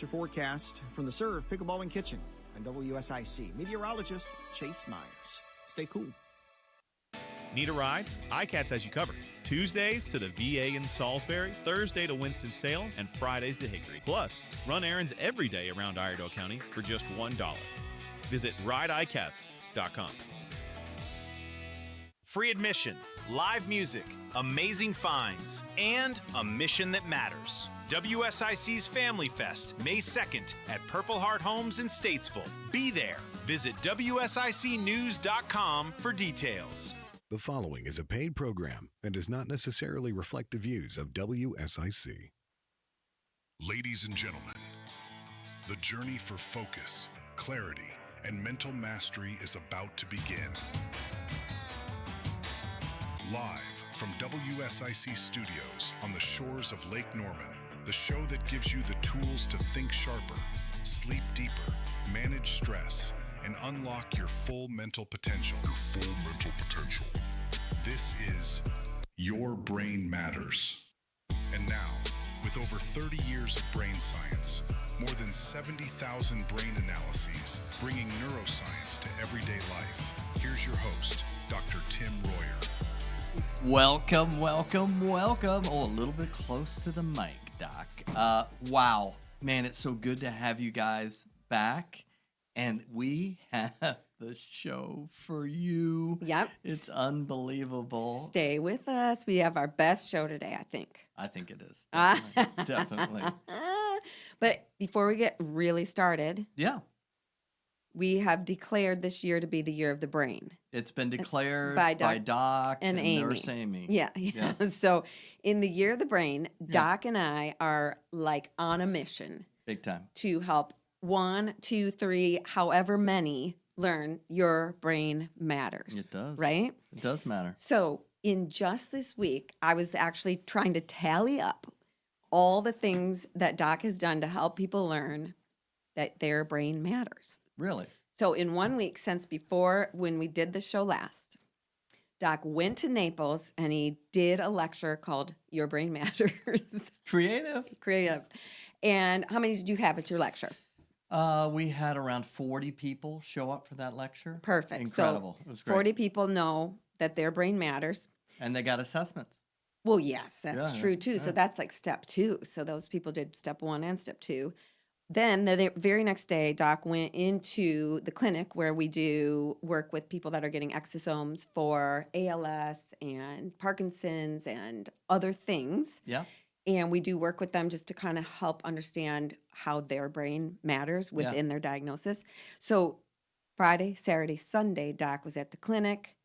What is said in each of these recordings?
Your forecast from the Serve Pickleball and Kitchen and WSIC. Meteorologist Chase Myers. Stay cool. Need a ride? iCats has you covered. Tuesdays to the VA in Salisbury, Thursday to Winston-Salem, and Fridays to Hickory. Plus, run errands every day around Iredell County for just $1. Visit rideicats.com. Free admission, live music, amazing finds, and a mission that matters. WSIC's Family Fest, May 2nd at Purple Heart Homes in Statesville. Be there. Visit WSICnews.com for details. The following is a paid program and does not necessarily reflect the views of WSIC. Ladies and gentlemen, the journey for focus, clarity, and mental mastery is about to begin. Live from WSIC Studios on the shores of Lake Norman, the show that gives you the tools to think sharper, sleep deeper, manage stress, and unlock your full mental potential. This is Your Brain Matters. And now, with over 30 years of brain science, more than 70,000 brain analyses, bringing neuroscience to everyday life, here's your host, Dr. Tim Royer. Welcome. Oh, a little bit close to the mic, Doc. Wow. Man, it's so good to have you guys back. And we have the show for you. Yep. It's unbelievable. Stay with us. We have our best show today, I think. I think it is. Definitely. But before we get really started, Yeah. we have declared this year to be the year of the brain. It's been declared by by Doc Doc and Nurse Amy. Yeah. Yes. So in the year of the brain, Doc and I are like on a mission Big time. to help 1, 2, 3, however many learn your brain matters. It does. Right? It does matter. So in just this week, I was actually trying to tally up all the things that Doc has done to help people learn that their brain matters. Really? So in 1 week since before when we did the show last, Doc went to Naples and he did a lecture called Your Brain Matters. Creative. And how many did you have at your lecture? We had around 40 people show up for that lecture. Perfect. Incredible. So it was great. 40 people know that their brain matters. And they got assessments. Well, yes, that's Yeah, true too. yeah. So that's like step 2. So those people did step 1 and step 2. Then the very next day, Doc went into the clinic where we do work with people that are getting exosomes for ALS and Parkinson's and other things. Yeah. And we do work with them just to kind of help understand how their brain matters within their diagnosis. So Friday, Saturday, Sunday, Doc was at the clinic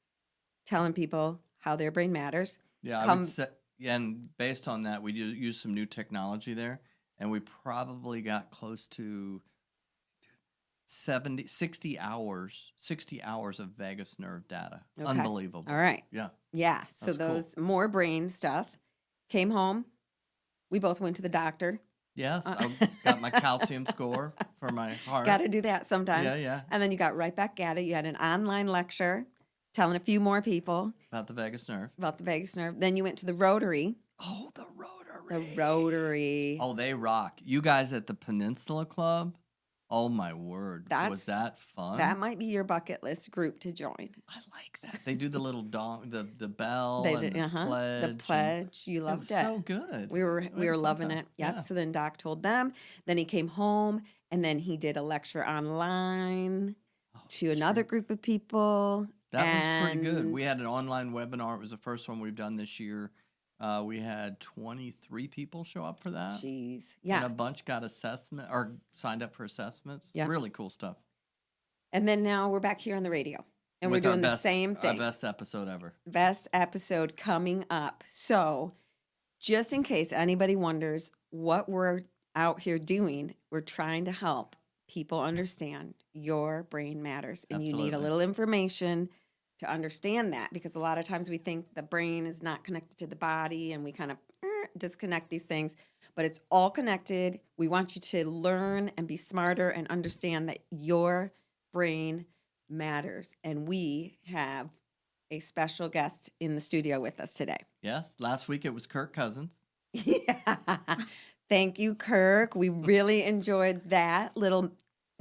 telling people how their brain matters. Yeah, I would say, and based on that, we use some new technology there, and we probably got close to 60 hours of vagus nerve data. Okay. Unbelievable. All right. Yeah. Yeah. So That's cool. those more brain stuff came home. We both went to the doctor. Yes, I got my calcium score for my heart. Got to do that sometimes. Yeah. And then you got right back at it. You had an online lecture telling a few more people About the vagus nerve. about the vagus nerve. Then you went to the Rotary. Oh, the Rotary. The Rotary. Oh, they rock. You guys at the Peninsula Club? Oh, my word. Was that fun? That might be your bucket list group to join. I like that. They do the little the bell They and did, the pledge. The pledge. You loved was it. so good. We were fun loving time. it. Yep. Yeah. So then Doc told them. Then he came home and then he did a lecture online to another group of people. That was pretty good. And- We had an online webinar. It was the first one we've done this year. We had 23 people show up for that. Jeez. And Yeah. a bunch got assessment or signed up for assessments. Yeah. Really cool stuff. And then now we're back here on the radio. And With we're our doing the best- same Our thing. best episode ever. Best episode coming up. So, just in case anybody wonders what we're out here doing, we're trying to help people understand your brain matters. And you need a Absolutely. little information to understand that, because a lot of times we think the brain is not connected to the body and we kind of disconnect these things, but it's all connected. We want you to learn and be smarter and understand that your brain matters. And we have a special guest in the studio with us today. Yes. Last week it was Kirk Cousins. Yeah. Thank you, Kirk. We really enjoyed that little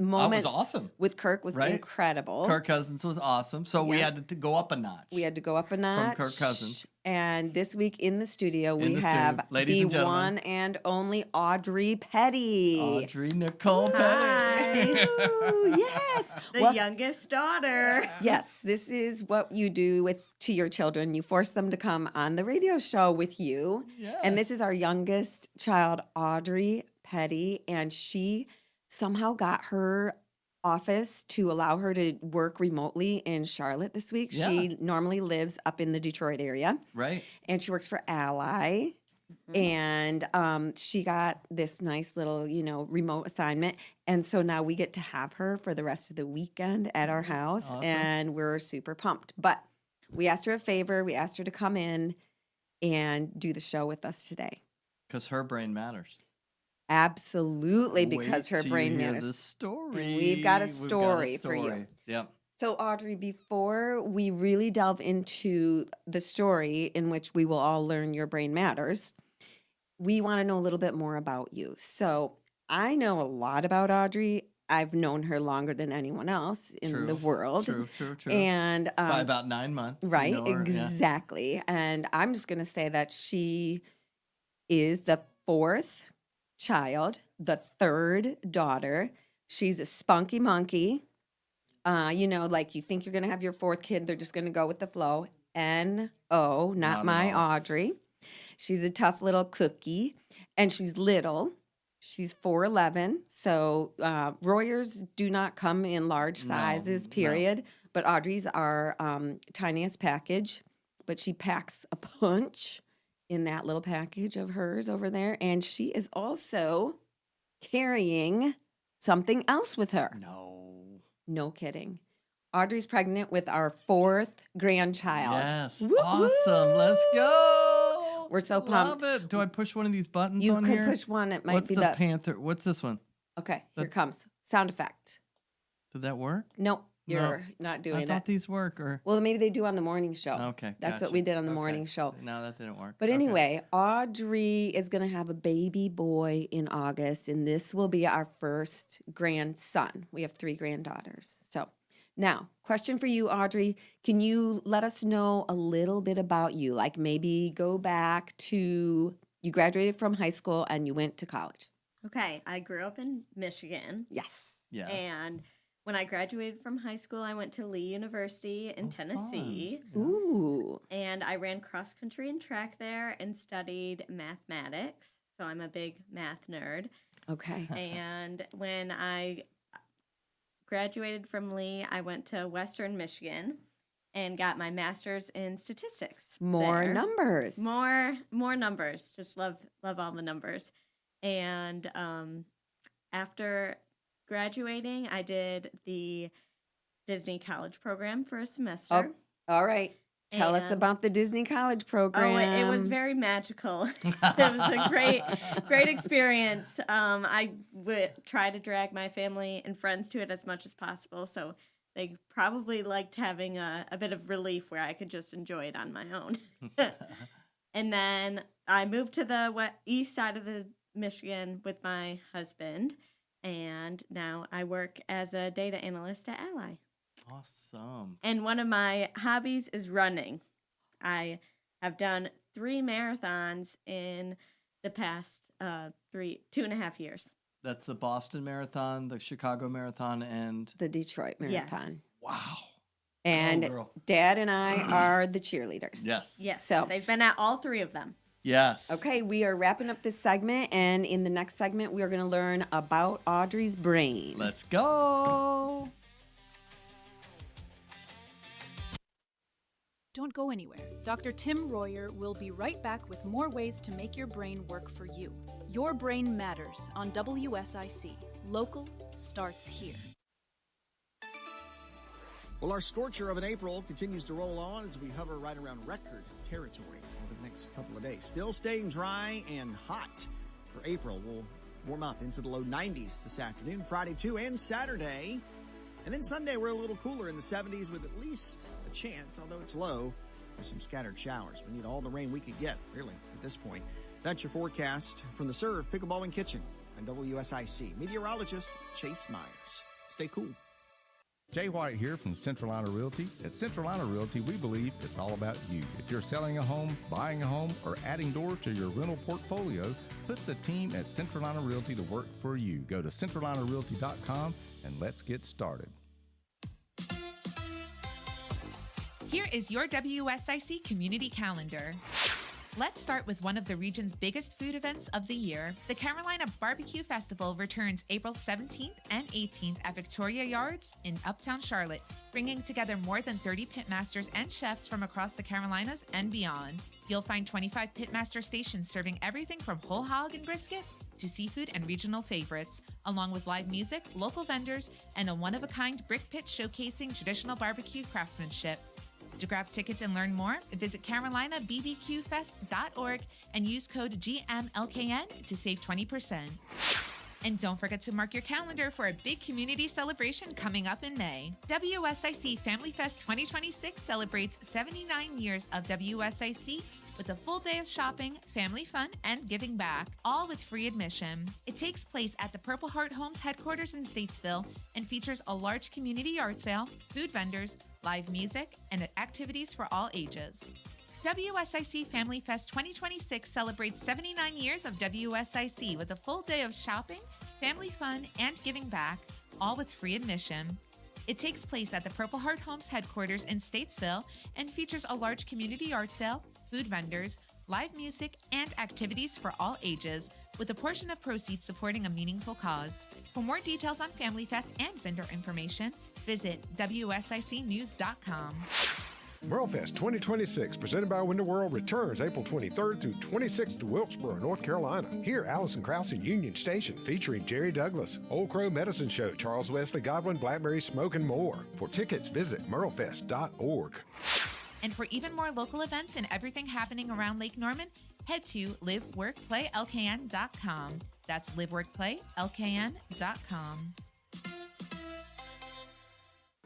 moment. That was awesome. With Kirk was Right? incredible. Kirk Cousins was awesome. So we Yeah. had to go up a notch. We had to go up a notch. Kirk Cousins. And this week in the studio, we the have studio. Ladies the and gentlemen. one and only Audrey Petty. Audrey Nicole Hi. Petty. Ooh, yes. The Well, youngest daughter. yes, this is what you do to your children. You force them to come on the radio show with you. Yes. And this is our youngest child, Audrey Petty, and she somehow got her office to allow her to work remotely in Charlotte this week. Yeah. She normally lives up in the Detroit area, Right. and she works for Ally. And she got this nice little, remote assignment. And so now we get to have her for the rest of the weekend at our house. Awesome. And we're super pumped. But we asked her a favor. We asked her to come in and do the show with us today. Because her brain matters. Absolutely, because Wait her till brain you hear matters. the story. And we've got a story for you. Yep. So, Audrey, before we really delve into the story in which we will all learn your brain matters, we want to know a little bit more about you. So, I know a lot about Audrey. I've known her longer than anyone else in the world. True. And by about 9 months. you right, know her, yeah. exactly. And I'm just going to say that she is the fourth child, the third daughter. She's a spunky monkey. Like you think you're going to have your fourth kid, they're just going to go with the flow. N-O, not my at all. Audrey. She's a tough little cookie, and she's little. She's 4'11". So Royers do not come in large sizes, period. But Audrey's our tiniest package. But she packs a punch in that little package of hers over there. And she is also carrying something else with her. No kidding. Audrey's pregnant with our fourth grandchild. Yes. Woo-hoo! Awesome. Let's go. We're so pumped. Love it. Do I push one of these buttons You on could here? push one. It might What's be the Panther? What's this one? Okay, here it comes. Sound effect. Did that work? Nope, you're not doing I it. thought these work. Or Well, maybe they do on the morning show. Okay, That's what gotcha. we did on the Okay. morning show. No, that didn't work. But Okay. anyway, Audrey is going to have a baby boy in August, and this will be our first grandson. We have 3 granddaughters. So now, question for you, Audrey. Can you let us know a little bit about you? Like maybe go back to you graduated from high school and you went to college. Okay, I grew up in Michigan. Yes. Yes. And when I graduated from high school, I went to Lee University in Tennessee. Ooh. And I ran cross country and track there and studied mathematics. So I'm a big math nerd. Okay. And when I graduated from Lee, I went to Western Michigan and got my master's in statistics. More there. numbers. More numbers. Just love all the numbers. And after graduating, I did the Disney College program for a semester. Oh, all right. Tell us And- about the Disney College program. Oh, it was very magical. It was a great experience. I would try to drag my family and friends to it as much as possible, so they probably liked having a bit of relief where I could just enjoy it on my own. And then I moved to the east side of the Michigan with my husband, and now I work as a data analyst at Ally. Awesome. And one of my hobbies is running. I have done 3 marathons in the past 2.5 years. That's the Boston Marathon, the Chicago Marathon, and the Detroit Yes. Marathon. wow. And Go, girl. Dad and I are the cheerleaders. Yes. Yes, So- they've been at all 3 of them. Yes. Okay, we are wrapping up this segment, and in the next segment, we are going to learn about Audrey's brain. Let's go. Don't go anywhere. Dr. Tim Royer will be right back with more ways to make your brain work for you. Your Brain Matters on WSIC. Local starts here. Well, our scorcher of an April continues to roll on as we hover right around record territory over the next couple of days. Still staying dry and hot for April. We'll warm up into the low 90s this afternoon, Friday too, and Saturday. And then Sunday, we're a little cooler in the 70s with at least a chance, although it's low, for some scattered showers. We need all the rain we could get, really, at this point. That's your forecast from the Serve Pickleball and Kitchen on WSIC. Meteorologist Chase Myers. Stay cool. Jay White here from Central Line of Realty. At Central Line of Realty, we believe it's all about you. If you're selling a home, buying a home, or adding doors to your rental portfolio, put the team at Central Line of Realty to work for you. Go to centrallineofrealty.com and let's get started. Here is your WSIC community calendar. Let's start with one of the region's biggest food events of the year. The Carolina Barbecue Festival returns April 17th and 18th at Victoria Yards in Uptown Charlotte, bringing together more than 30 pitmasters and chefs from across the Carolinas and beyond. You'll find 25 pitmaster stations serving everything from whole hog and brisket to seafood and regional favorites, along with live music, local vendors, and a one-of-a-kind brick pit showcasing traditional barbecue craftsmanship. To grab tickets and learn more, visit CarolinaBBQFest.org and use code GMLKN to save 20%. And don't forget to mark your calendar for a big community celebration coming up in May. WSIC Family Fest 2026 celebrates 79 years of WSIC with a full day of shopping, family fun, and giving back, all with free admission. It takes place at the Purple Heart Homes headquarters in Statesville and features a large community yard sale, food vendors, live music, and activities for all ages. WSIC Family Fest 2026 celebrates 79 years of WSIC with a full day of shopping, family fun, and giving back, all with free admission. It takes place at the Purple Heart Homes headquarters in Statesville and features a large community yard sale, food vendors, live music, and activities for all ages, with a portion of proceeds supporting a meaningful cause. For more details on Family Fest and vendor information, visit WSICnews.com. MerleFest 2026, presented by Window World, returns April 23rd through 26th to Wilkesboro, North Carolina. Hear Allison Krause at Union Station, featuring Jerry Douglas, Old Crow Medicine Show, Charles Wesley Godwin, Blackberry Smoke, and more. For tickets, visit merlefest.org. And for even more local events and everything happening around Lake Norman, head to liveworkplaylkn.com. That's liveworkplaylkn.com.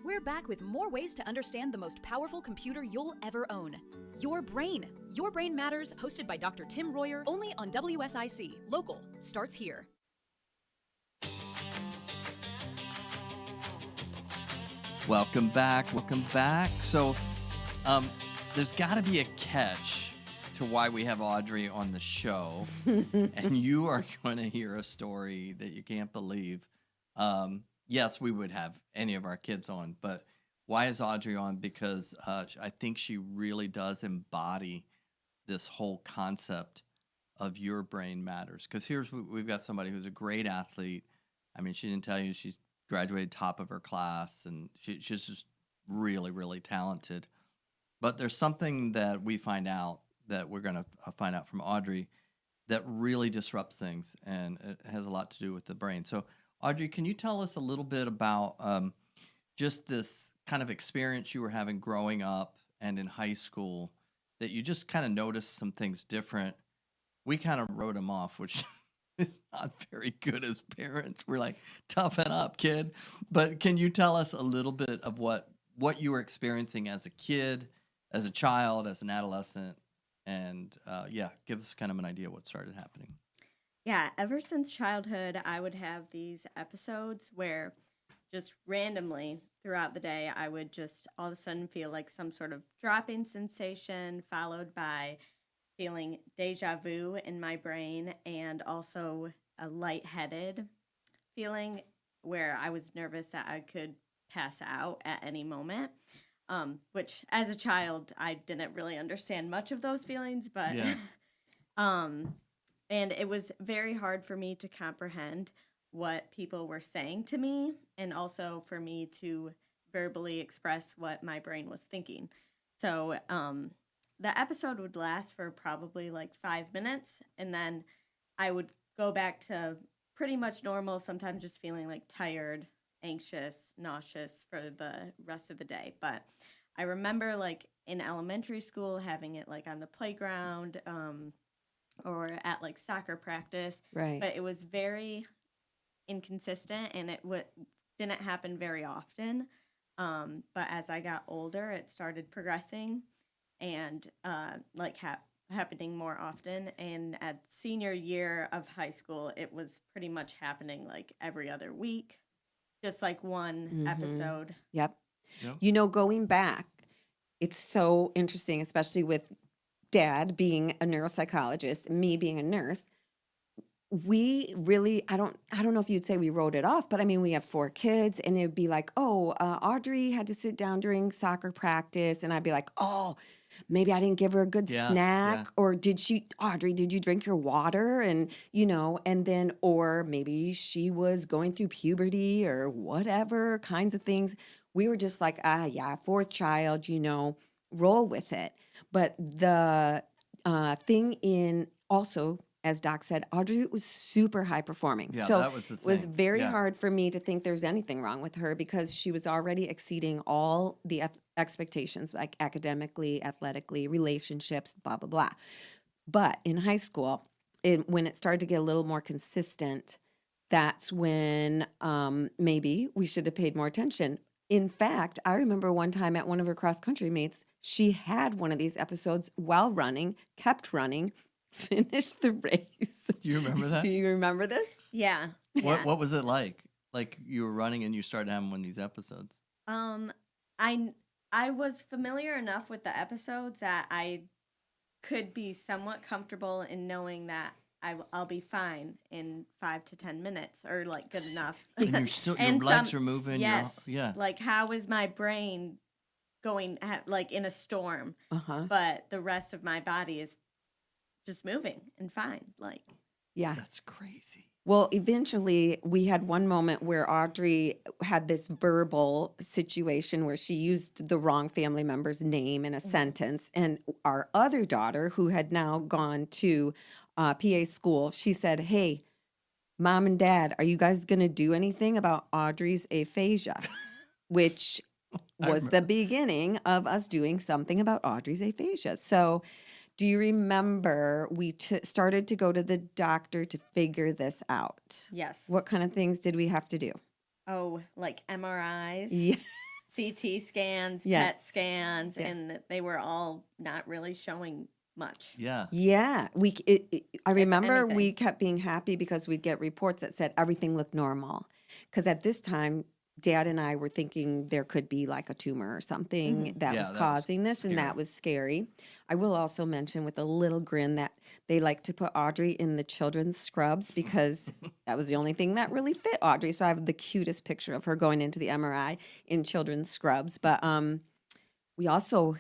We're back with more ways to understand the most powerful computer you'll ever own. Your Brain. Your Brain Matters, hosted by Dr. Tim Royer, only on WSIC. Local starts here. Welcome back. So, there's got to be a catch to why we have Audrey on the show, and you are going to hear a story that you can't believe. Yes, we would have any of our kids on, but why is Audrey on? Because I think she really does embody this whole concept of your brain matters. Because we've got somebody who's a great athlete. I mean, she didn't tell you she's graduated top of her class, and she's just really, really talented. But there's something that we find out that we're going to find out from Audrey that really disrupts things, and it has a lot to do with the brain. So, Audrey, can you tell us a little bit about just this kind of experience you were having growing up and in high school that you just kind of noticed some things different? We kind of wrote them off, which is not very good as parents. We're like, toughen up, kid. But can you tell us a little bit of what you were experiencing as a kid, as a child, as an adolescent? And give us kind of an idea what started happening. Yeah, ever since childhood, I would have these episodes where just randomly throughout the day, I would just all of a sudden feel like some sort of dropping sensation, followed by feeling deja vu in my brain, and also a lightheaded feeling where I was nervous that I could pass out at any moment. Which as a child, I didn't really understand much of those feelings, but Yeah. And it was very hard for me to comprehend what people were saying to me, and also for me to verbally express what my brain was thinking. So the episode would last for probably like 5 minutes, and then I would go back to pretty much normal, sometimes just feeling like tired, anxious, nauseous for the rest of the day. But I remember like in elementary school having it like on the playground, or at like soccer practice. Right. But it was very inconsistent, and it didn't happen very often. But as I got older, it started progressing and happening more often. And at senior year of high school, it was pretty much happening like every other week, just like one episode. Yep. Yep. You know, going back, it's so interesting, especially with Dad being a neuropsychologist, me being a nurse. We really, I don't know if you'd say we wrote it off, but I mean, we have 4 kids, and it'd be like, oh, Audrey had to sit down during soccer practice, and I'd be like, oh, maybe I didn't give her a good snack, or Audrey, did you drink your water? And, you know, and then, or maybe she was going through puberty or whatever kinds of things. We were just like, yeah, 4th child, you know, roll with it. But the thing in also, as Doc said, Audrey was super high performing. Yeah, so that was the it was thing. very Yeah. hard for me to think there's anything wrong with her because she was already exceeding all the expectations, like academically, athletically, relationships, blah, blah, blah. But in high school, when it started to get a little more consistent, that's when maybe we should have paid more attention. In fact, I remember one time at one of her cross-country meets, she had one of these episodes while running, kept running, finished the race. Do you remember that? Do you remember this? Yeah. What was it like? Like you were running and you started having one of these episodes? I was familiar enough with the episodes that I could be somewhat comfortable in knowing that I'll be fine in 5 to 10 minutes, or like good enough. And you're still your legs are moving. Yes. Yeah. Like, how is my brain going like in a storm? But the rest of my body is just moving and fine. Like, yeah, that's crazy. Well, eventually we had one moment where Audrey had this verbal situation where she used the wrong family member's name in a sentence. And our other daughter, who had now gone to PA school, she said, hey, Mom and Dad, are you guys going to do anything about Audrey's aphasia? Which was the beginning of us doing something about Audrey's aphasia. So do you remember we started to go to the doctor to figure this out? Yes. What kind of things did we have to do? Oh, like MRIs, Yes. CT scans, Yes. PET scans, and they were all not really showing much. Yeah. Yeah. I remember anything. we kept being happy because we'd get reports that said everything looked normal. Because at this time, Dad and I were thinking there could be like a tumor or something that was causing this, and that was scary. I will also mention with a little grin that they like to put Audrey in the children's scrubs because that was the only thing that really fit Audrey. So I have the cutest picture of her going into the MRI in children's scrubs. But we also,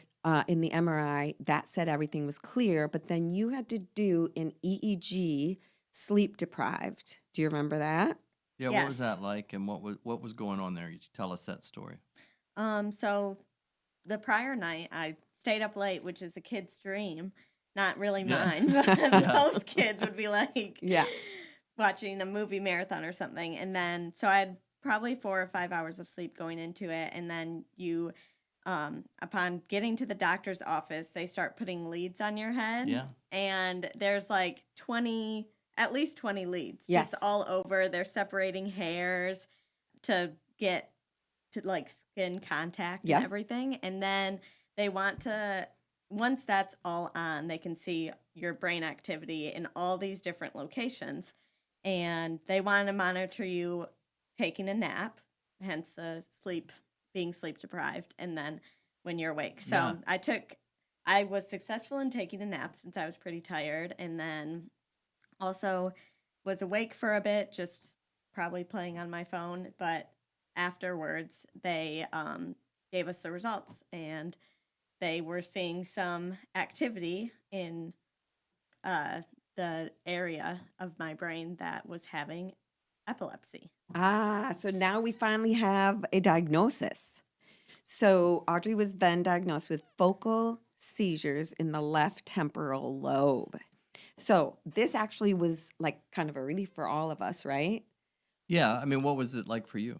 in the MRI, that said everything was clear, but then you had to do an EEG sleep deprived. Do you remember that? Yeah, what was that like, and what was going on there? You tell us that story. So the prior night, I stayed up late, which is a kid's dream. Not really mine, but most kids would be like watching a movie marathon or something. And then, so I had probably 4 or 5 hours of sleep going into it. And then you, upon getting to the doctor's office, they start putting leads on your head. Yeah. And there's like at least 20 leads, Yes. just all over. They're separating hairs to get to like skin contact and everything. And then they want to, once that's all on, they can see your brain activity in all these different locations. And they want to monitor you taking a nap, hence the being sleep deprived, and then when you're awake. So I was successful in taking a nap since I was pretty tired, and then also was awake for a bit, just probably playing on my phone. But afterwards, they gave us the results, and they were seeing some activity in the area of my brain that was having epilepsy. So now we finally have a diagnosis. So Audrey was then diagnosed with focal seizures in the left temporal lobe. So this actually was like kind of a relief for all of us, right? Yeah. I mean, what was it like for you?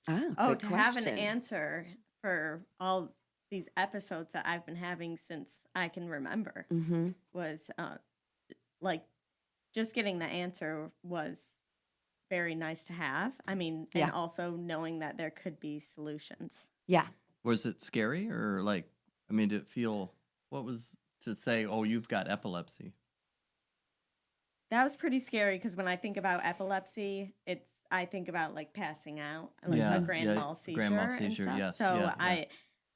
Good To have an question. answer for all these episodes that I've been having since I can remember was like just getting the answer was very nice to have. I mean, and also knowing that there could be solutions. Yeah. Was it scary or like, I mean, did it feel, what was to say, oh, you've got epilepsy? That was pretty scary because when I think about epilepsy, I think about like passing out, like a grand mal seizure, and stuff. Yes, so I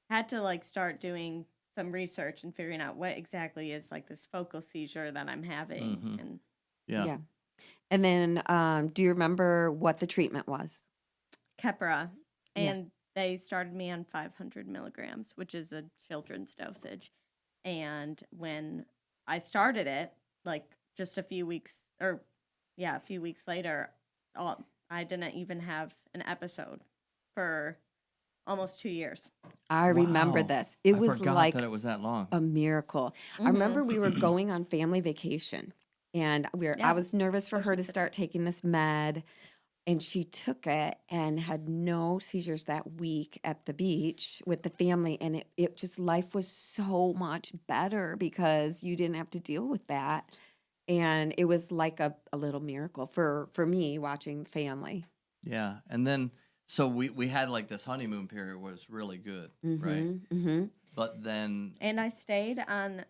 had to like start doing some research and figuring out what exactly is like this focal seizure that I'm having. Mhm. And Yeah. And then, do you remember what the treatment was? Keppra, Yeah. and they started me on 500 milligrams, which is a children's dosage. And when I started it, like just a few weeks later, I didn't even have an episode for almost 2 years. I remember Wow. this. It I was forgot like that it was that long. a miracle. I remember we were going on family vacation, and I was nervous for her to start taking this med, and she took it and had no seizures that week at the beach with the family, and it just, life was so much better because you didn't have to deal with that. And it was like a little miracle for me watching family. Yeah. And then, so we had like this honeymoon period was really good, right? Mm-hmm. But then, And I stayed on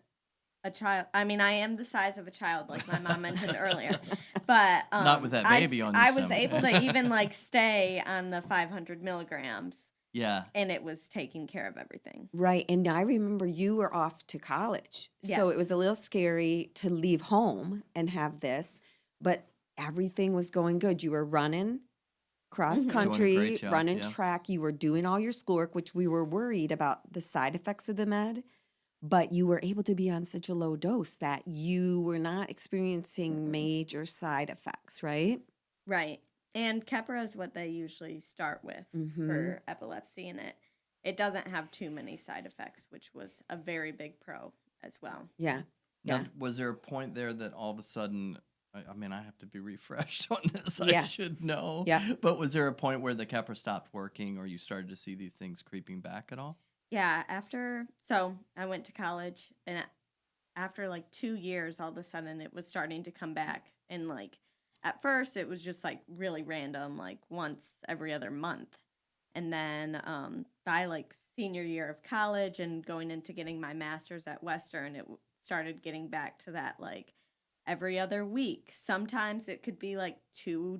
a child. I mean, I am the size of a child, like my mom mentioned earlier. But not with that baby on your I was stomach. able to even like stay on the 500 milligrams, yeah. and it was taking care of everything. Right. And I remember you were off to college. So it Yes. was a little scary to leave home and have this, but everything was going good. You were running cross Doing a country, great job, running yeah. track. You were doing all your schoolwork, which we were worried about the side effects of the med, but you were able to be on such a low dose that you were not experiencing major side effects, right? Right. And Keppra is what they usually start with for epilepsy, and it doesn't have too many side effects, which was a very big pro as well. Yeah. Now, Yeah. was there a point there that all of a sudden, I mean, I have to be refreshed on this. Yeah. I should know. Yeah. But was there a point where the Keppra stopped working or you started to see these things creeping back at all? Yeah, so I went to college, and after like 2 years, all of a sudden it was starting to come back. And like at first it was just like really random, like once every other month. And then by like senior year of college and going into getting my master's at Western, it started getting back to that like every other week. Sometimes it could be like 2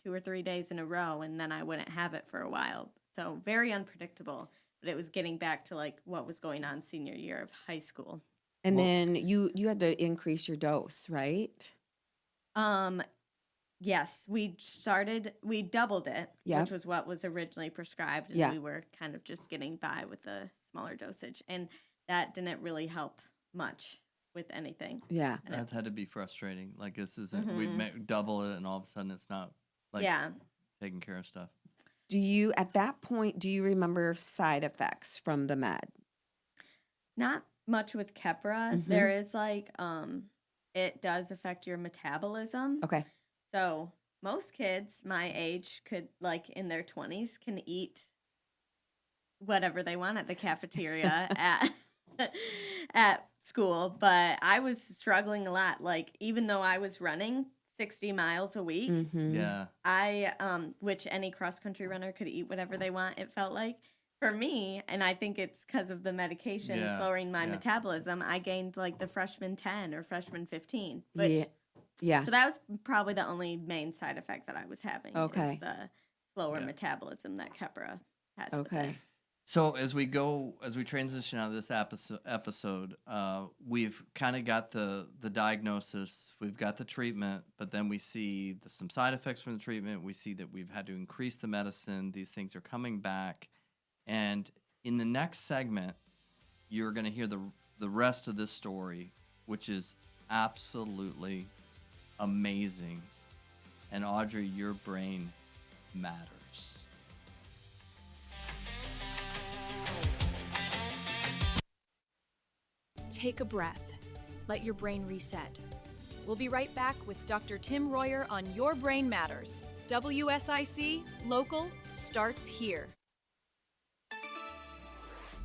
or 3 days in a row, and then I wouldn't have it for a while. So very unpredictable. But it was getting back to like what was going on senior year of high school. And then you had to increase your dose, right? Yes, we doubled it, Yeah. which was what was originally prescribed, and Yeah. we were kind of just getting by with the smaller dosage, and that didn't really help much with anything. Yeah. And That had to be frustrating. Like this isn't, we double it and all of a sudden it's not like yeah. taking care of stuff. At that point, do you remember side effects from the med? Not much with Keppra. There is like, it does affect your metabolism. Okay. So most kids my age could, like in their 20s, can eat whatever they want at the cafeteria at school. But I was struggling a lot. Like even though I was running 60 miles a week, Yeah. which any cross country runner could eat whatever they want, it felt like. For me, and I think it's because of the medication slowing my metabolism, I gained like the freshman 10 or freshman 15. Which, Yeah. So that was probably the only main side effect that I was having. Okay. Is the slower metabolism that Keppra has. with Okay. it. So as we transition out of this episode, we've kind of got the diagnosis, we've got the treatment, but then we see some side effects from the treatment. We see that we've had to increase the medicine. These things are coming back. And in the next segment, you're going to hear the rest of this story, which is absolutely amazing. And Audrey, your brain matters. Take a breath. Let your brain reset. We'll be right back with Dr. Tim Royer on Your Brain Matters. WSIC, local, starts here.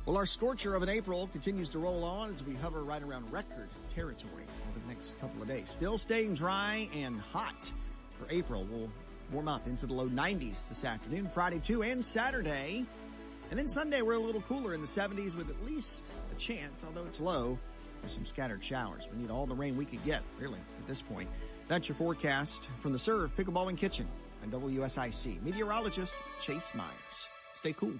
Well, our scorcher of an April continues to roll on as we hover right around record territory over the next couple of days. Still staying dry and hot for April. We'll warm up into the low 90s this afternoon, Friday too, and Saturday. And then Sunday, we're a little cooler in the 70s with at least a chance, although it's low, for some scattered showers. We need all the rain we could get, really, at this point. That's your forecast from the Serve Pickleball and Kitchen on WSIC. Meteorologist Chase Myers. Stay cool.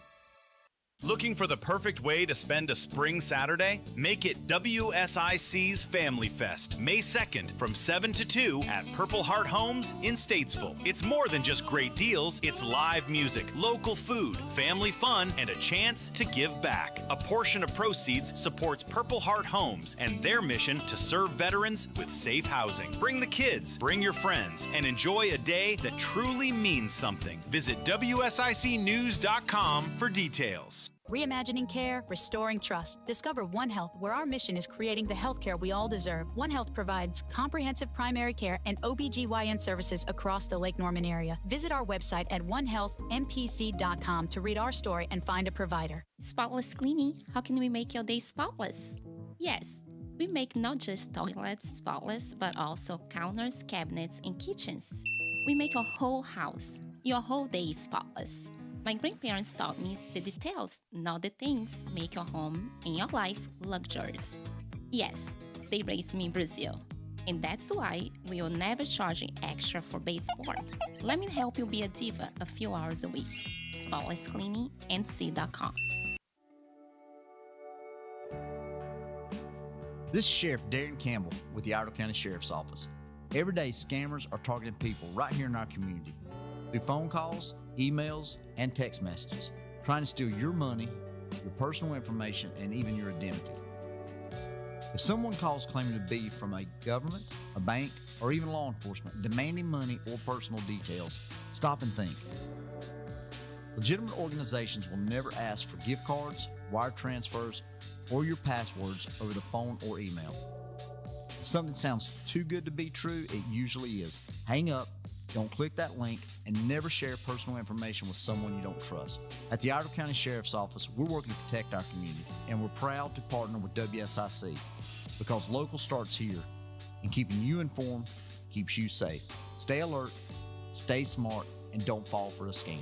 Looking for the perfect way to spend a spring Saturday? Make it WSIC's Family Fest, May 2nd from 7 to 2 at Purple Heart Homes in Statesville. It's more than just great deals, it's live music, local food, family fun, and a chance to give back. A portion of proceeds supports Purple Heart Homes and their mission to serve veterans with safe housing. Bring the kids, bring your friends, and enjoy a day that truly means something. Visit WSICnews.com for details. Reimagining care, restoring trust. Discover One Health, where our mission is creating the healthcare we all deserve. One Health provides comprehensive primary care and OBGYN services across the Lake Norman area. Visit our website at onehealthmpc.com to read our story and find a provider. Spotless cleaning. How can we make your day spotless? Yes, we make not just toilets spotless, but also counters, cabinets, and kitchens. We make your whole house, your whole day spotless. My grandparents taught me the details, not the things, make your home and your life luxurious. Yes, they raised me in Brazil, and that's why we will never charge you extra for base forms. Let me help you be a diva a few hours a week. Spotless Cleaning and C.com. This is Sheriff Darren Campbell with the Iredell County Sheriff's Office. Every day, scammers are targeting people right here in our community through phone calls, emails, and text messages, trying to steal your money, your personal information, and even your identity. If someone calls claiming to be from a government, a bank, or even law enforcement demanding money or personal details, stop and think. Legitimate organizations will never ask for gift cards, wire transfers, or your passwords over the phone or email. If something sounds too good to be true, it usually is. Hang up, don't click that link, and never share personal information with someone you don't trust. At the Iredell County Sheriff's Office, we're working to protect our community, and we're proud to partner with WSIC because local starts here, and keeping you informed keeps you safe. Stay alert, stay smart, and don't fall for a scam.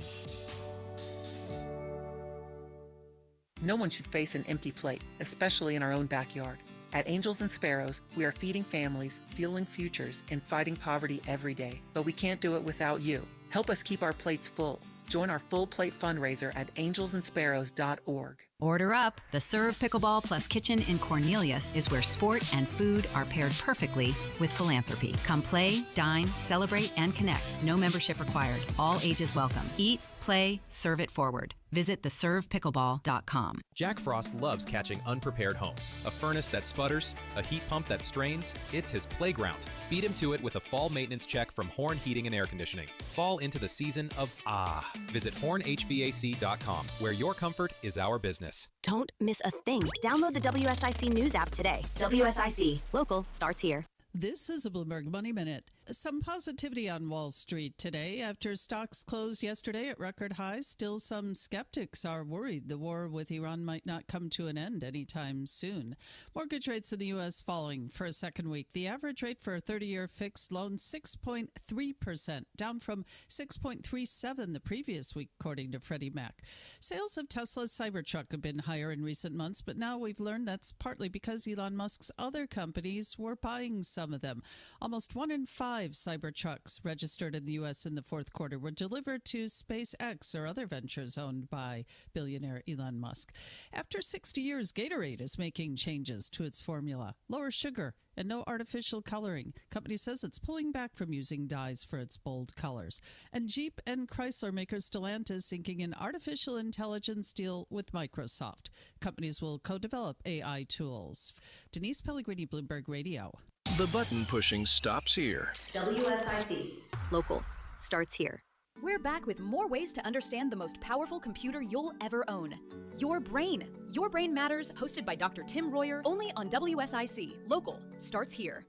No one should face an empty plate, especially in our own backyard. At Angels and Sparrows, we are feeding families, fueling futures, and fighting poverty every day. But we can't do it without you. Help us keep our plates full. Join our full plate fundraiser at angelsandsparrows.org. Order up. The Serve Pickleball Plus Kitchen in Cornelius is where sport and food are paired perfectly with philanthropy. Come play, dine, celebrate, and connect. No membership required. All ages welcome. Eat, play, serve it forward. Visit theservepickleball.com. Jack Frost loves catching unprepared homes. A furnace that sputters, a heat pump that strains, it's his playground. Beat him to it with a fall maintenance check from Horn Heating and Air Conditioning. Fall into the season of ah. Visit hornhvac.com, where your comfort is our business. Don't miss a thing. Download the WSIC News app today. WSIC. Local starts here. This is a Bloomberg Money Minute. Some positivity on Wall Street today after stocks closed yesterday at record highs. Still, some skeptics are worried the war with Iran might not come to an end anytime soon. Mortgage rates in the U.S. falling for a second week. The average rate for a 30-year fixed loan, 6.3%, down from 6.37% the previous week, according to Freddie Mac. Sales of Tesla's Cybertruck have been higher in recent months, but now we've learned that's partly because Elon Musk's other companies were buying some of them. Almost 1 in 5 Cybertrucks registered in the U.S. in the fourth quarter were delivered to SpaceX or other ventures owned by billionaire Elon Musk. After 60 years, Gatorade is making changes to its formula. Lower sugar and no artificial coloring. Company says it's pulling back from using dyes for its bold colors. And Jeep and Chrysler maker Stellantis inking an artificial intelligence deal with Microsoft. Companies will co-develop AI tools. Denise Pellegrini, Bloomberg Radio. The button pushing stops here. WSIC. Local starts here. We're back with more ways to understand the most powerful computer you'll ever own. Your Brain. Your Brain Matters, hosted by Dr. Tim Royer, only on WSIC. Local starts here.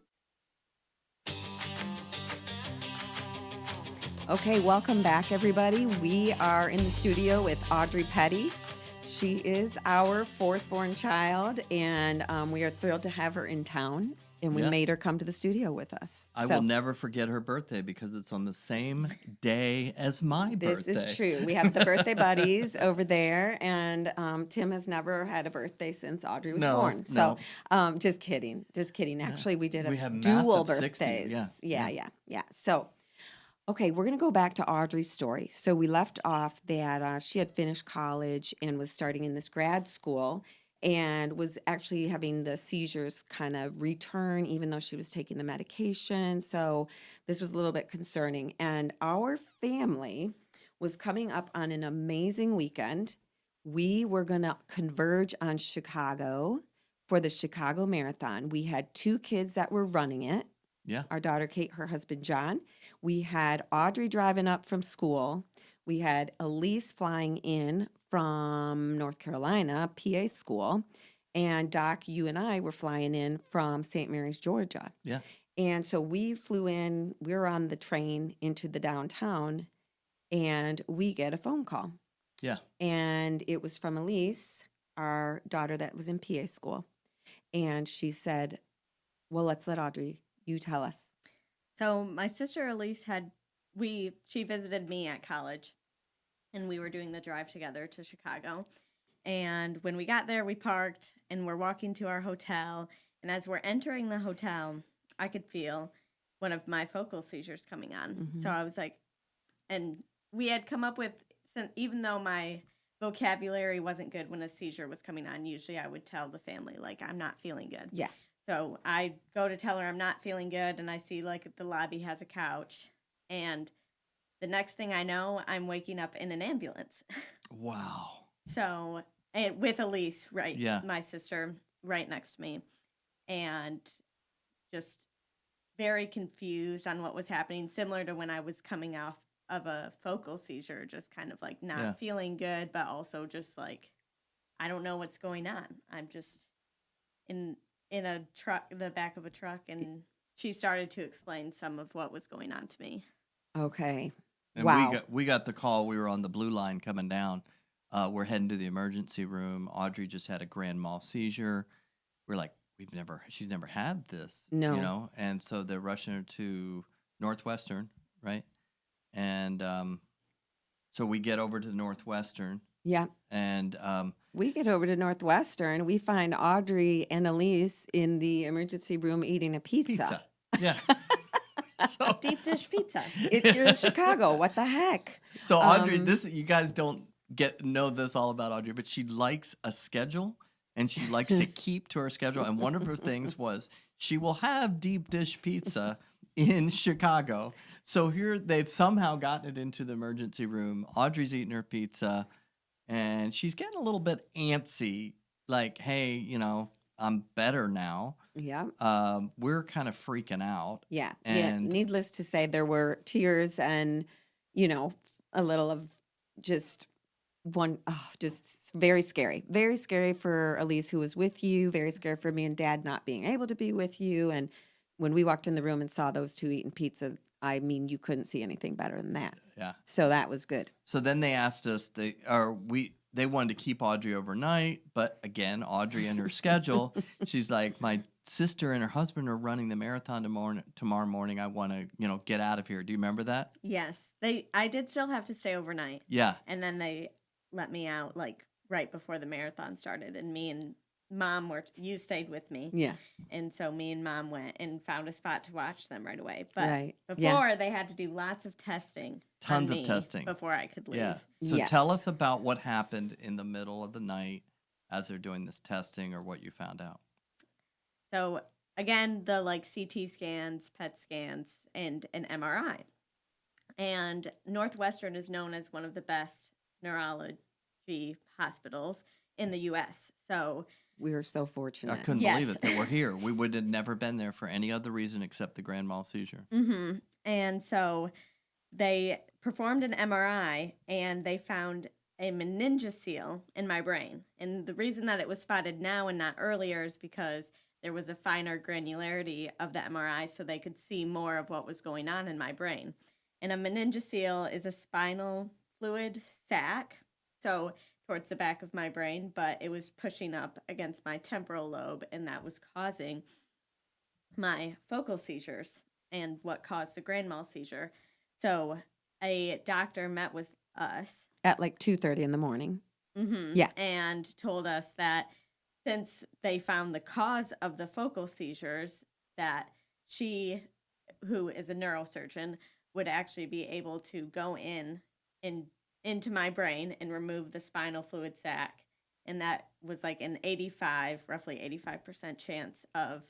Okay, welcome back, everybody. We are in the studio with Audrey Petty. She is our fourth-born child, and we are thrilled to have her in town. and we Yes. made her come to the studio with us. I So will never forget her birthday because it's on the same day as my this birthday. is true. We have the birthday buddies over there, and Tim has never had a birthday since Audrey was born. So just kidding. Just kidding. Actually, we did We have dual massive 60, birthdays. yeah. Yeah. So, okay, we're going to go back to Audrey's story. So we left off that she had finished college and was starting in this grad school and was actually having the seizures kind of return even though she was taking the medication. So this was a little bit concerning. And our family was coming up on an amazing weekend. We were going to converge on Chicago for the Chicago Marathon. We had 2 kids that were running it. Yeah. Our daughter Kate, her husband John. We had Audrey driving up from school. We had Elise flying in from North Carolina, PA school. And Doc, you and I were flying in from St. Mary's, Georgia. Yeah. And so we flew in, we were on the train into the downtown, and we get a phone call. Yeah. And it was from Elise, our daughter that was in PA school. And she said, well, let's let Audrey, you tell us. So my sister Elise she visited me at college, and we were doing the drive together to Chicago. And when we got there, we parked and we're walking to our hotel. And as we're entering the hotel, I could feel one of my focal seizures coming on. Mhm. So I was like, and we had come up with, even though my vocabulary wasn't good when a seizure was coming on, usually I would tell the family, like, I'm not feeling good. Yeah. So I go to tell her I'm not feeling good, and I see, like, the lobby has a couch. And the next thing I know, I'm waking up in an ambulance. Wow. So, and with Elise, right? Yeah. My sister right next to me. And just very confused on what was happening, similar to when I was coming off of a focal seizure, just kind of like not feeling good, but also just like, I don't know what's going on. I'm just in a truck, the back of a truck, and she started to explain some of what was going on to me. Okay. And wow. we got the call. We were on the blue line coming down. We're heading to the emergency room. Audrey just had a grand mal seizure. We're like, she's never had this. No. You know? And so they're rushing her to Northwestern, right? And so we get over to Northwestern. Yeah. And we get over to Northwestern. We find Audrey and Elise in the emergency room eating a pizza. Yeah. So, deep dish pizza. You're in Chicago. What the heck? So Audrey, you guys don't know this all about Audrey, but she likes a schedule and she likes to keep to her schedule. And one of her things was she will have deep dish pizza in Chicago. So here they've somehow gotten it into the emergency room. Audrey's eating her pizza and she's getting a little bit antsy. Like, hey, I'm better now. Yeah. We're kind of freaking out. Yeah. And needless to say, there were tears and, a little of just just very scary. Very scary for Elise, who was with you. Very scary for me and Dad not being able to be with you. And when we walked in the room and saw those 2 eating pizza, I mean, you couldn't see anything better than that. Yeah. So that was good. So then they asked us, they wanted to keep Audrey overnight, but again, Audrey and her schedule, she's like, my sister and her husband are running the marathon tomorrow morning. I want to, get out of here. Do you remember that? Yes. I did still have to stay overnight. Yeah. And then they let me out like right before the marathon started, and me and Mom you stayed with me. Yeah. And so me and Mom went and found a spot to watch them right away. But right. before they had to do lots of testing. Tons of testing. Before I could leave. Yeah. So tell us about what happened in the middle of the night as they're doing this testing, or what you found out. So again, the CT scans, PET scans, and an MRI. And Northwestern is known as one of the best neurology hospitals in the U.S. So we were so fortunate. I couldn't believe it that we're here. We would have never been there for any other reason except the grand mal seizure. Mm-hmm. And so they performed an MRI, and they found a meningocele in my brain. And the reason that it was spotted now and not earlier is because there was a finer granularity of the MRI, so they could see more of what was going on in my brain. And a meningocele is a spinal fluid sac, so towards the back of my brain, but it was pushing up against my temporal lobe, and that was causing my focal seizures and what caused the grand mal seizure. So a doctor met with us At like 2:30 in the morning. yeah, and told us that since they found the cause of the focal seizures, that she, who is a neurosurgeon, would actually be able to go into my brain and remove the spinal fluid sac. And that was like an roughly 85% chance of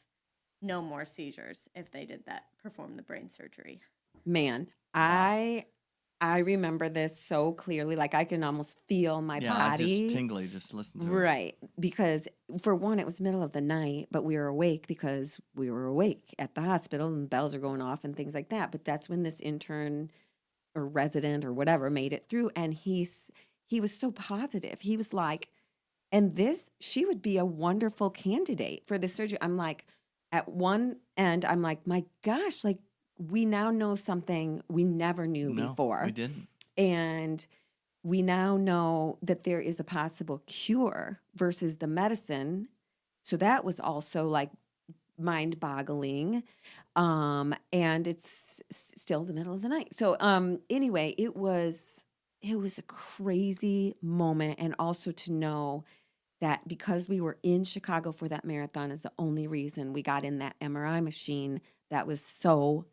no more seizures if they did that, perform the brain surgery. Man, I remember this so clearly. Like I can almost feel my Yeah, body. just tingly just listen to it. Right. Because for one, it was middle of the night, but we were awake because we were awake at the hospital and bells are going off and things like that. But that's when this intern or resident or whatever made it through. And he was so positive. He was like, and she would be a wonderful candidate for the surgery. I'm like, at one end, I'm like, my gosh, like we now know something we never knew before. We didn't. And we now know that there is a possible cure versus the medicine. So that was also like mind-boggling. And it's still the middle of the night. So anyway, it was a crazy moment. And also to know that because we were in Chicago for that marathon is the only reason we got in that MRI machine that was so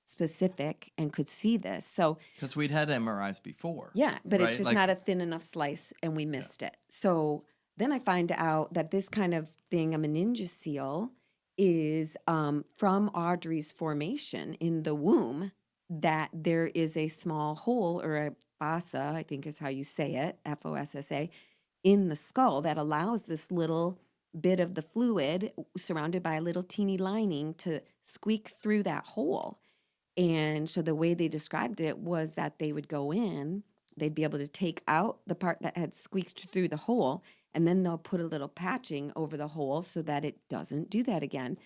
specific and could see this. So because we'd had MRIs before. Yeah, but right? it's just not a thin enough slice and we missed it. So then I find out that this kind of thing, a meningoceal, is from Audrey's formation in the womb, that there is a small hole or a fossa, I think is how you say it, Fossa, in the skull that allows this little bit of the fluid surrounded by a little teeny lining to squeak through that hole. And so the way they described it was that they would go in, they'd be able to take out the part that had squeaked through the hole, and then they'll put a little patching over the hole so that it doesn't do that again.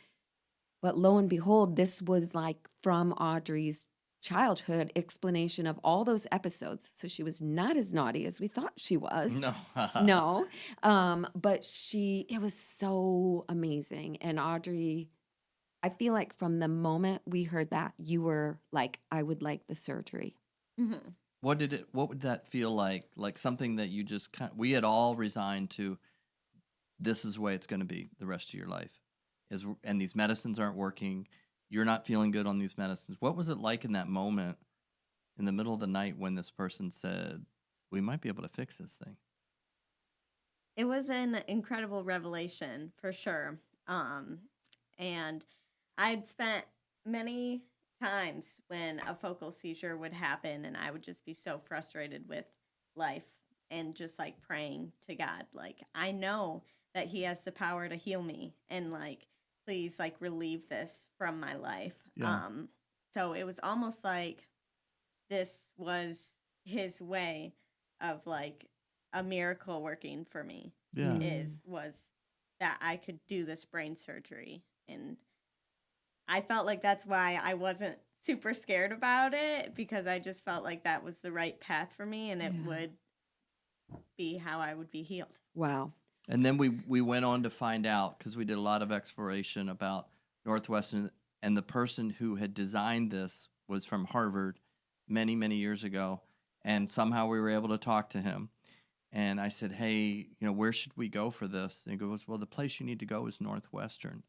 But lo and behold, this was like from Audrey's childhood explanation of all those episodes. So she was not as naughty as we thought she was. No. But it was so amazing. And Audrey, I feel like from the moment we heard that, you were like, I would like the surgery. Mm-hmm. What would that feel like? Like something that you just we had all resigned to, this is the way it's going to be the rest of your life. And these medicines aren't working. You're not feeling good on these medicines. What was it like in that moment in the middle of the night when this person said, we might be able to fix this thing? It was an incredible revelation for sure. And I'd spent many times when a focal seizure would happen and I would just be so frustrated with life and just like praying to God, like, I know that he has the power to heal me and like, please like relieve this from my life. Yeah. So it was almost like this was his way of like a miracle working for me. Yeah. Was that I could do this brain surgery. And I felt like that's why I wasn't super scared about it, because I just felt like that was the right path for me and it would be how I would be healed. Wow. And then we went on to find out, because we did a lot of exploration about Northwestern, and the person who had designed this was from Harvard many, many years ago. And somehow we were able to talk to him. And I said, hey, where should we go for this? And he goes, well, the place you need to go is Northwestern.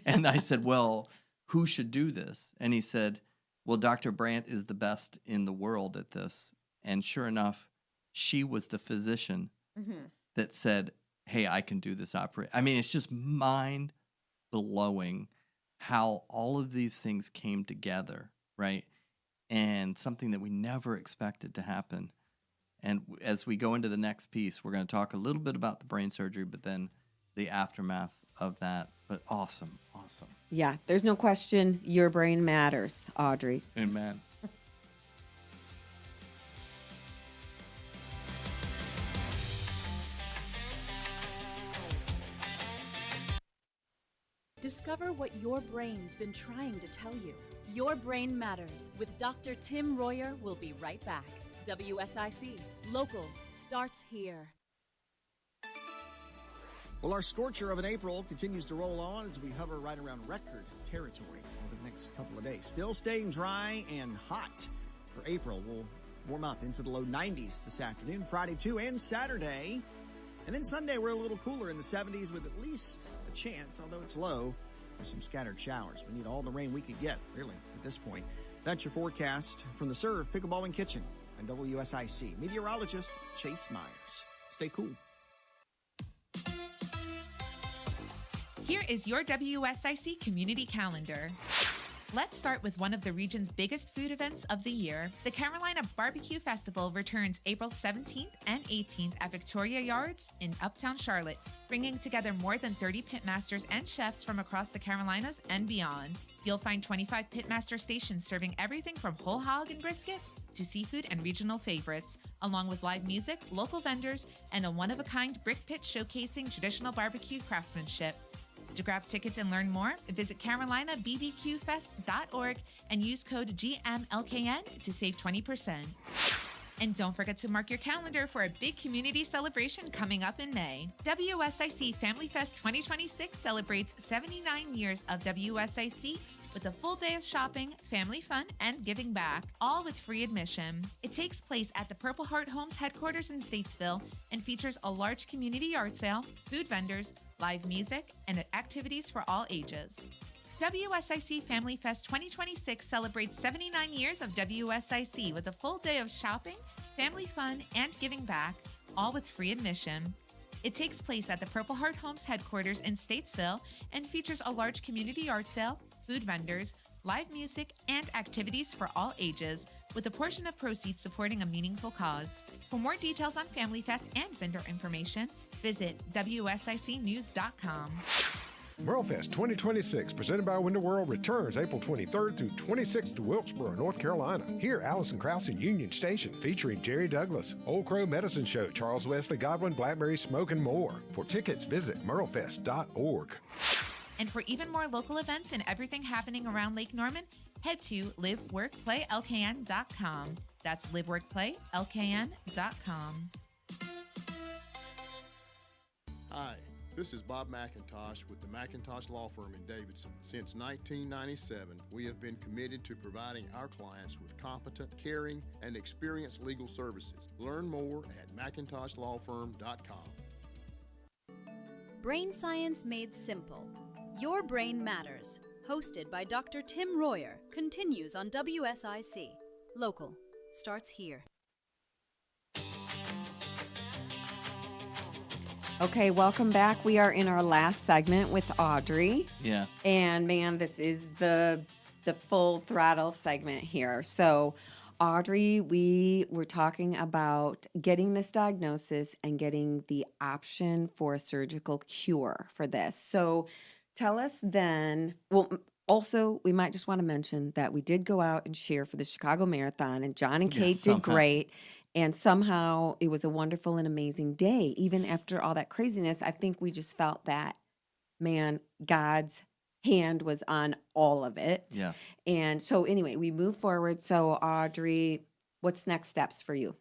And I said, well, who should do this? And he said, well, Dr. Brandt is the best in the world at this. And sure enough, she was the physician that said, hey, I can do this operation. I mean, it's just mind-blowing how all of these things came together, right? And something that we never expected to happen. And as we go into the next piece, we're going to talk a little bit about the brain surgery, but then the aftermath of that. But awesome. Yeah, there's no question your brain matters, Audrey. Amen. Discover what your brain's been trying to tell you. Your Brain Matters with Dr. Tim Royer will be right back. WSIC. Local starts here. Well, our scorcher of an April continues to roll on as we hover right around record territory over the next couple of days. Still staying dry and hot for April. We'll warm up into the low 90s this afternoon, Friday too, and Saturday. And then Sunday, we're a little cooler in the 70s with at least a chance, although it's low, for some scattered showers. We need all the rain we could get, really, at this point. That's your forecast from the Serve Pickleball and Kitchen on WSIC. Meteorologist Chase Myers. Stay cool. Here is your WSIC community calendar. Let's start with one of the region's biggest food events of the year. The Carolina Barbecue Festival returns April 17th and 18th at Victoria Yards in Uptown Charlotte, bringing together more than 30 pitmasters and chefs from across the Carolinas and beyond. You'll find 25 pitmaster stations serving everything from whole hog and brisket to seafood and regional favorites, along with live music, local vendors, and a one-of-a-kind brick pit showcasing traditional barbecue craftsmanship. To grab tickets and learn more, visit CarolinaBBQFest.org and use code GMLKN to save 20%. And don't forget to mark your calendar for a big community celebration coming up in May. WSIC Family Fest 2026 celebrates 79 years of WSIC with a full day of shopping, family fun, and giving back, all with free admission. It takes place at the Purple Heart Homes headquarters in Statesville and features a large community yard sale, food vendors, live music, and activities for all ages. WSIC Family Fest 2026 celebrates 79 years of WSIC with a full day of shopping, family fun, and giving back, all with free admission. It takes place at the Purple Heart Homes headquarters in Statesville and features a large community yard sale, food vendors, live music, and activities for all ages, with a portion of proceeds supporting a meaningful cause. For more details on Family Fest and vendor information, visit WSICnews.com. MuralFest 2026, presented by Window World, returns April 23rd through 26th to Wilkesboro, North Carolina. Hear Allison Krause in Union Station, featuring Jerry Douglas, Old Crow Medicine Show, Charles Wesley Godwin, Blackberry Smoke, and more. For tickets, visit MuralFest.org. And for even more local events and everything happening around Lake Norman, head to liveworkplaylkn.com. That's liveworkplaylkn.com. Hi, this is Bob McIntosh with the McIntosh Law Firm in Davidson. Since 1997, we have been committed to providing our clients with competent, caring, and experienced legal services. Learn more at McIntoshLawFirm.com. Brain Science Made Simple. Your Brain Matters, hosted by Dr. Tim Royer, continues on WSIC. Local starts here. Okay, welcome back. We are in our last segment with Audrey. Yeah. And man, this is the full throttle segment here. So, Audrey, we were talking about getting this diagnosis and getting the option for a surgical cure for this. So, tell us then, well, also, we might just want to mention that we did go out and cheer for the Chicago Marathon, and John and Kate did great. And somehow it was a wonderful and amazing day. Even after all that craziness, I think we just felt that, man, God's hand was on all of it. Yes. And so anyway, we move forward. So Audrey, what's next steps for you?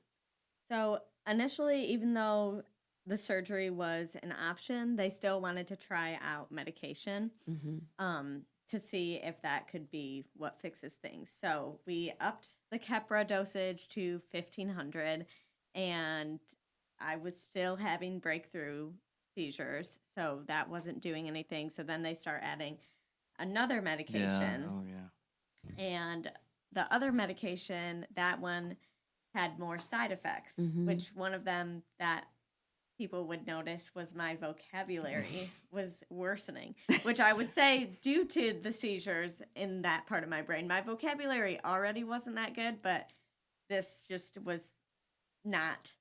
So initially, even though the surgery was an option, they still wanted to try out medication to see if that could be what fixes things. So we upped the Keppra dosage to 1,500, and I was still having breakthrough seizures, so that wasn't doing anything. So then they start adding another medication. Yeah. Oh, yeah. And the other medication, that one had more side effects, which one of them that people would notice was my vocabulary was worsening, which I would say due to the seizures in that part of my brain. My vocabulary already wasn't that good, but this just was not.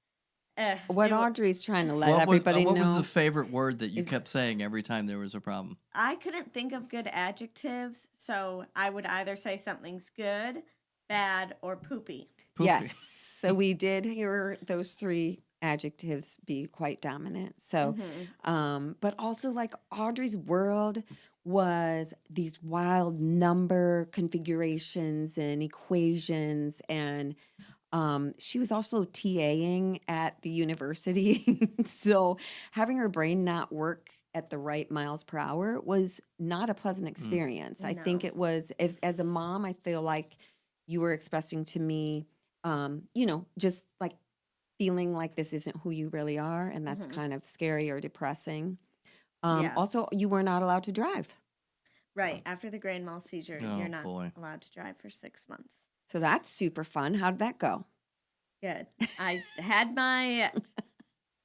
What Audrey's trying to let everybody know. What was the favorite word that you kept saying every time there was a problem? I couldn't think of good adjectives, so I would either say something's good, bad, or poopy. Yes. So we did hear those three adjectives be quite dominant. So, but also like Audrey's world was these wild number configurations and equations and She was also TAing at the university. So having her brain not work at the right miles per hour was not a pleasant experience. I think No. it was, as a mom, I feel like you were expressing to me, just like feeling like this isn't who you really are. And that's Mhm. kind of scary or depressing. Yeah. Also, you were not allowed to drive. Right. After the grand mal seizure, Oh, you're not boy. allowed to drive for 6 months. So that's super fun. How did that go? Good. I had my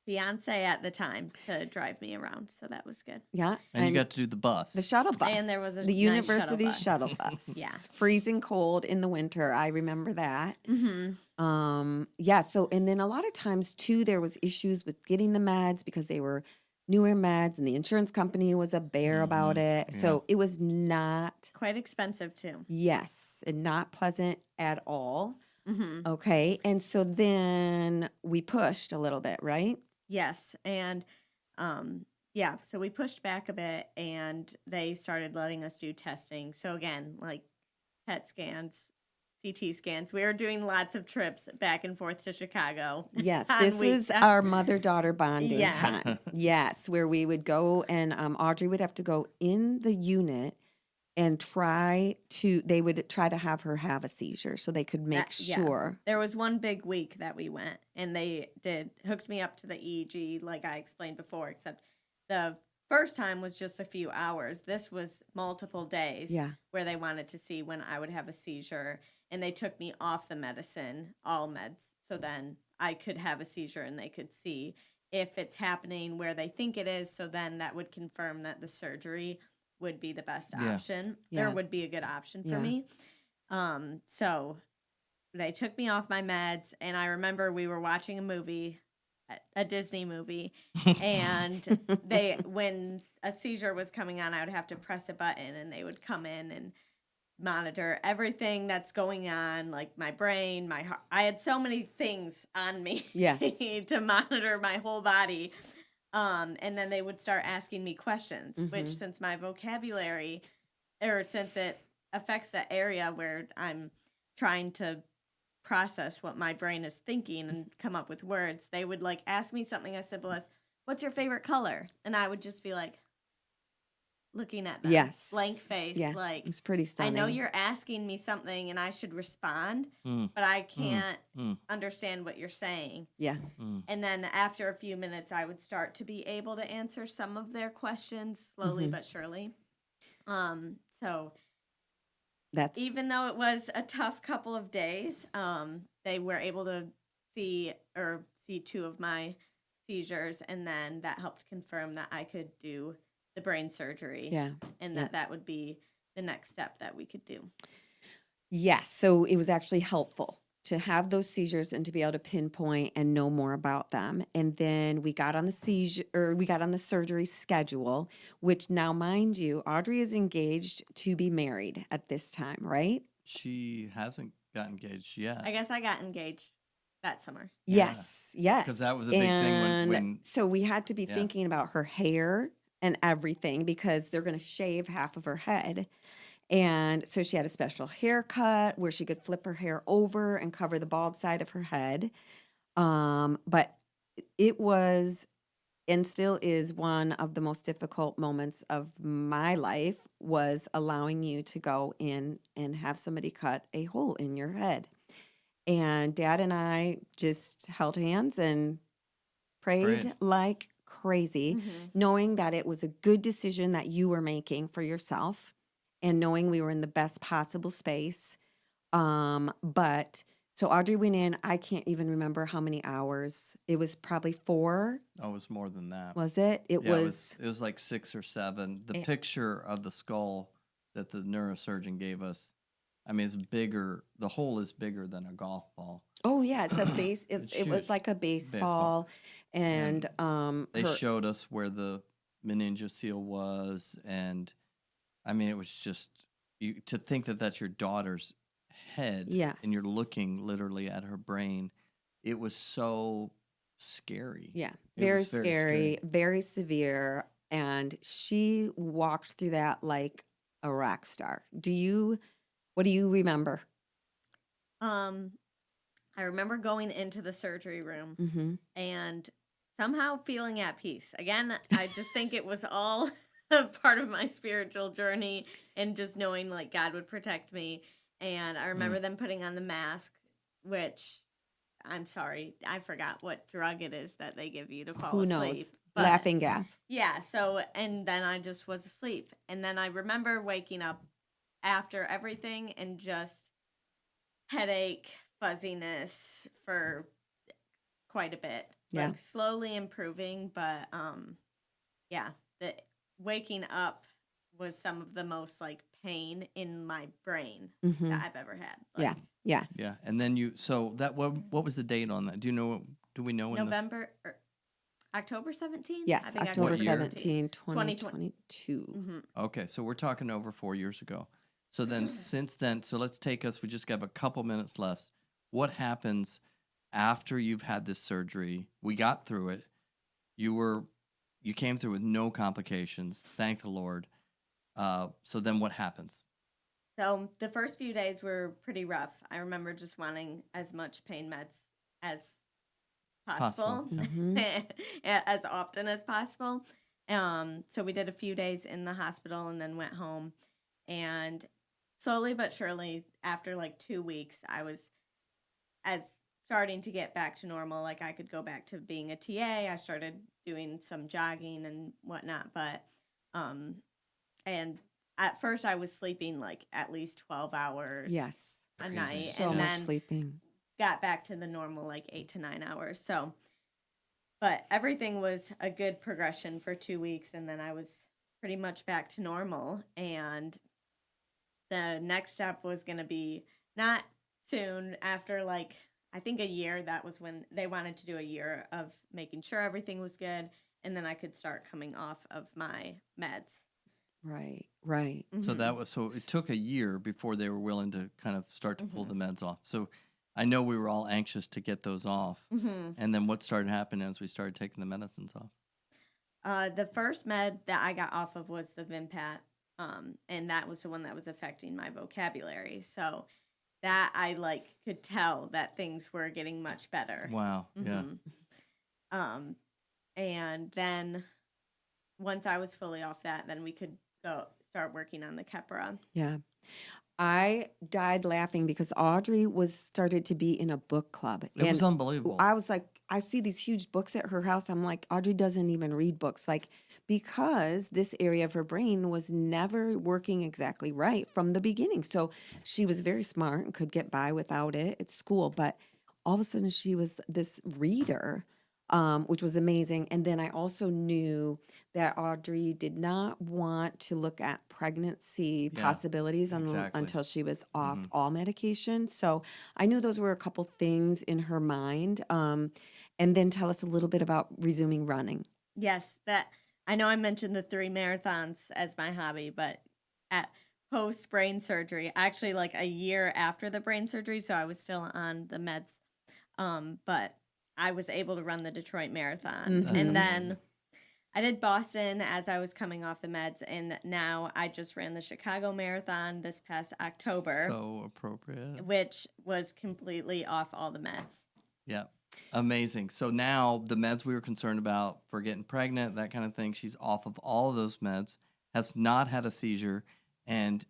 fiance at the time to drive me around, so that was good. Yeah. And you got to do the bus. The shuttle bus. And there was a the nice university shuttle shuttle bus. bus. Yeah. Freezing cold in the winter. I remember that. Mm-hmm. Yeah. So, and then a lot of times too, there was issues with getting the meds because they were newer meds, and the insurance company was a bear about it. Yeah. So it was not, Quite expensive too. yes, and not pleasant at all. Mm-hmm. Okay. And so then we pushed a little bit, right? Yes, and yeah, so we pushed back a bit, and they started letting us do testing. So again, like PET scans, CT scans. We were doing lots of trips back and forth to Chicago. Yes, on this weeks was our mother-daughter bonding Yeah. time. Yes, where we would go, and Audrey would have to go in the unit and they would try to have her have a seizure so they could make Yeah. sure. There was one big week that we went, and they hooked me up to the EEG like I explained before, except the first time was just a few hours. This was multiple days Yeah. where they wanted to see when I would have a seizure, and they took me off the medicine, all meds, so then I could have a seizure and they could see if it's happening where they think it is, so then that would confirm that the surgery would be the best Yeah. option. Yeah. Or would be a good option for Yeah. me. So they took me off my meds, and I remember we were watching a movie, a Disney movie, and when a seizure was coming on, I would have to press a button, and they would come in and monitor everything that's going on, like my brain, my heart. I had so many things on me Yes. to monitor my whole body. And then they would start asking me questions, which Mhm. since my vocabulary, or since it affects the area where I'm trying to process what my brain is thinking and come up with words, they would like ask me something as simple as, "What's your favorite color?" And I would just be like, looking at them, Yes. blank face, Yeah, like, it was pretty I stunning. know you're asking me something and I should respond, Mm. but I can't Mm. understand what you're saying. Yeah. Mm. And then after a few minutes, I would start to be able to answer some of their questions slowly Mhm. but surely. So That's even though it was a tough couple of days, they were able to see two of my seizures, and then that helped confirm that I could do the brain surgery. Yeah. And Yep. that would be the next step that we could do. Yes, so it was actually helpful to have those seizures and to be able to pinpoint and know more about them. And then we got on the surgery schedule, which now, mind you, Audrey is engaged to be married at this time, right? She hasn't got engaged yet. I guess I got engaged that summer. Yes, yes. Because that was a big thing And when so we had to be Yeah. thinking about her hair and everything because they're going to shave half of her head. And so she had a special haircut where she could flip her hair over and cover the bald side of her head. But it was and still is one of the most difficult moments of my life was allowing you to go in and have somebody cut a hole in your head. And Dad and I just held hands and prayed like crazy, knowing that it was a good decision that you were making for yourself and knowing we were in the best possible space. But so Audrey went in, I can't even remember how many hours. It was probably 4. Oh, it was more than that. Was it? It Yeah, was. it was like 6 or 7. The Eh. picture of the skull that the neurosurgeon gave us, I mean, it's bigger. The hole is bigger than a golf ball. Oh yeah, it's a base. It's It was huge. like a baseball, and They her- showed us where the meningocele was, and I mean, it was just to think that that's your daughter's head, Yeah. and you're looking literally at her brain. It was so scary. Yeah, It very was scary, very severe, and she walked through that like a rock star. What do you remember? I remember going into the surgery room Mm-hmm. and somehow feeling at peace. Again, I just think it was all a part of my spiritual journey and just knowing like God would protect me. And I remember them putting on the mask, which I'm sorry, I forgot what drug it is that they give you to fall Who asleep. knows? But Laughing gas. yeah, so and then I just was asleep. And then I remember waking up after everything and just headache, fuzziness for quite a bit. Yeah. Like slowly improving, but yeah, the waking up was some of the most like pain in my brain Mhm. that I've ever had. Yeah. Like, Yeah. Yeah, and then so that what was the date on that? Do you know? Do we know when? November or October 17th? Yes, I think October What year? 17, 2022. Okay, so we're talking over 4 years ago. So then, since then, so let's take us. We just got a couple minutes left. What happens after you've had this surgery? We got through it. You came through with no complications. Thank the Lord. So then, what happens? So the first few days were pretty rough. I remember just wanting as much pain meds as possible, as often as possible. So we did a few days in the hospital and then went home. And slowly but surely, after like 2 weeks, I was starting to get back to normal. Like I could go back to being a TA. I started doing some jogging and whatnot. But and at first I was sleeping like at least 12 hours Yes. a night. So and much then sleeping. got back to the normal like 8 to 9 hours. So, but everything was a good progression for 2 weeks. And then I was pretty much back to normal. And the next step was going to be not soon after like, I think a year. That was when they wanted to do a year of making sure everything was good. And then I could start coming off of my meds. Right. Right. So so it took a year before they were willing to kind of start to pull the meds off. So I know we were all anxious to get those off. And then what started happening as we started taking the medicines off? The first med that I got off of was the Vimpat, and that was the one that was affecting my vocabulary. So that I like could tell that things were getting much better. Wow. Yeah. And then once I was fully off that, then we could start working on the Keppra. Yeah. I died laughing because Audrey started to be in a book club. It was unbelievable. I was like, I see these huge books at her house. I'm like, Audrey doesn't even read books. Like, because this area of her brain was never working exactly right from the beginning. So she was very smart and could get by without it at school. But all of a sudden she was this reader, which was amazing. And then I also knew that Audrey did not want to look at pregnancy possibilities until she was off all medication. So I knew those were a couple things in her mind. And then tell us a little bit about resuming running. Yes, that I know I mentioned the 3 marathons as my hobby, but at post brain surgery, actually like a year after the brain surgery, so I was still on the meds. But I was able to run the Detroit Marathon. And then I did Boston as I was coming off the meds. And now I just ran the Chicago Marathon this past October. So appropriate. Which was completely off all the meds. Yeah. Amazing. So now the meds we were concerned about for getting pregnant, that kind of thing, she's off of all of those meds, has not had a seizure. And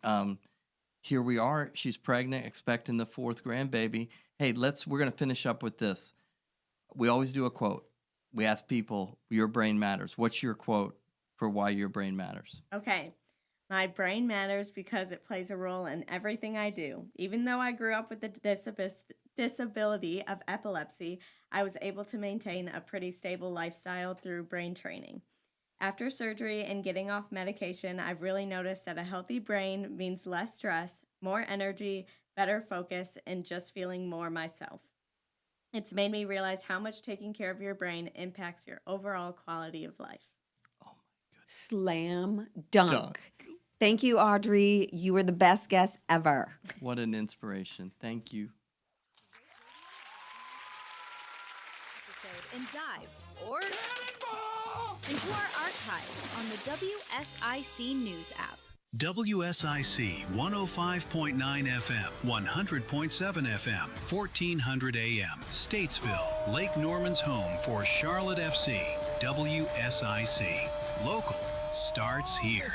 here we are. She's pregnant, expecting the 4th grandbaby. Hey, we're going to finish up with this. We always do a quote. We ask people, your brain matters. What's your quote for why your brain matters? Okay. My brain matters because it plays a role in everything I do. Even though I grew up with the disability of epilepsy, I was able to maintain a pretty stable lifestyle through brain training. After surgery and getting off medication, I've really noticed that a healthy brain means less stress, more energy, better focus, and just feeling more myself. It's made me realize how much taking care of your brain impacts your overall quality of life. Slam dunk. Thank you, Audrey. You were the best guest ever. What an inspiration. Thank you. And dive or into our archives on the WSIC News app. WSIC 105.9 FM, 100.7 FM, 1400 AM, Statesville, Lake Norman's home for Charlotte FC. WSIC. Local starts here.